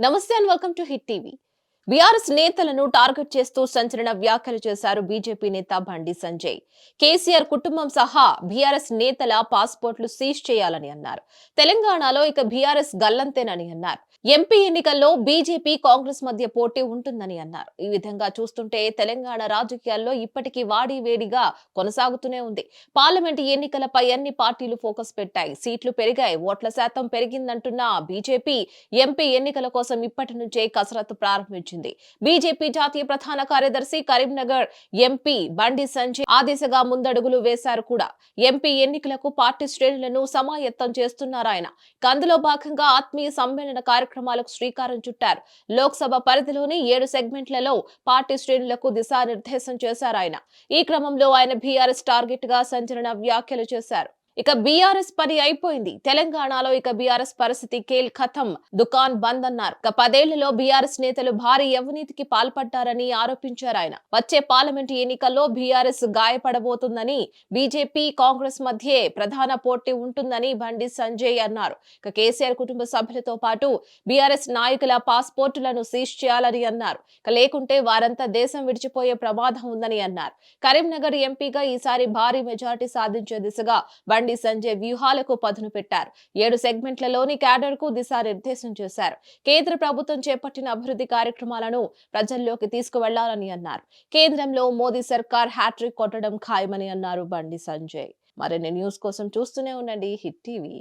నమస్తే and welcome to hit TV. BRS నేతలను target చేస్తూ సంచలన వ్యాఖ్యలు చేశారు బీజేపీ నేత బండి సంజయ్. కేసీఆర్ కుటుంబం సహా బీఆర్ఎస్ నేతల పాస్పోర్ట్లు సీజ్ చేయాలని అన్నారు. తెలంగాణలో ఇక బీఆర్ఎస్ గల్లంతేనని అన్నారు. ఎంపీ ఎన్నికల్లో బీజేపీ కాంగ్రెస్ మధ్య పోటీ ఉంటుందని అన్నారు. ఈ విధంగా చూస్తుంటే తెలంగాణ రాజకీయాల్లో ఇప్పటికీ వాడి వేడిగా కొనసాగుతూనే ఉంది. పార్లమెంటు ఎన్నికలపై అన్ని పార్టీలు ఫోకస్ పెట్టాయి. సీట్లు పెరిగాయి, ఓట్ల శాతం పెరిగిందంటున్న బీజేపీ ఎంపీ ఎన్నికల కోసం ఇప్పటి నుంచే కసరత్తు ప్రారంభించింది. బీజేపీ జాతీయ ప్రధాన కార్యదర్శి కరీంనగర్ ఎంపీ బండి సంజయ్ ఆ దిశగా ముందడుగులు వేశారు కూడా. ఎంపీ ఎన్నికలకు పార్టీ శ్రేణులను సమాయత్తం చేస్తున్నారాయన. అందులో భాగంగా ఆత్మీయ సమ్మేళన కార్యక్రమాలకు శ్రీకారం చుట్టారు. లోక్సభ పరిధిలోని 7 సెగ్మెంట్లలో పార్టీ శ్రేణులకు దిశానిర్దేశం చేశారాయన. ఈ క్రమంలో ఆయన బీఆర్ఎస్ టార్గెట్ గా సంచలన వ్యాఖ్యలు చేశారు. ఇక బీఆర్ఎస్ పని అయిపోయింది. తెలంగాణలో ఇక బీఆర్ఎస్ పరిస్థితి కేల్ ఖతం, దుకాన్ బంద్ అన్నారు. ఇక 10 ఏళ్లలో బీఆర్ఎస్ నేతలు భారీ అవినీతికి పాల్పడ్డారని ఆరోపించారు ఆయన. వచ్చే పార్లమెంటు ఎన్నికల్లో బీఆర్ఎస్ గాయపడబోతుందని, బీజేపీ కాంగ్రెస్ మధ్యే ప్రధాన పోటీ ఉంటుందని బండి సంజయ్ అన్నారు. ఇక కేసీఆర్ కుటుంబ సభ్యులతో పాటు బీఆర్ఎస్ నాయకుల పాస్పోర్టులను సీజ్ చేయాలని అన్నారు. ఇక లేకుంటే వారంతా దేశం విడిచిపోయే ప్రమాదం ఉందని అన్నారు. కరీంనగర్ ఎంపీగా ఈసారి భారీ మెజార్టీ సాధించే దిశగా బండి సంజయ్ వ్యూహాలకు పదును పెట్టారు. 7 సెగ్మెంట్లలోని క్యాడర్ కు దిశానిర్దేశం చేశారు. కేంద్ర ప్రభుత్వం చేపట్టిన అభివృద్ధి కార్యక్రమాలను ప్రజల్లోకి తీసుకువెళ్లాలని అన్నారు. కేంద్రంలో మోదీ సర్కార్ హ్యాట్రిక్ కొట్టడం ఖాయమని అన్నారు బండి సంజయ్. మరిన్ని న్యూస్ కోసం చూస్తూనే ఉండండి హిట్ టీవీ.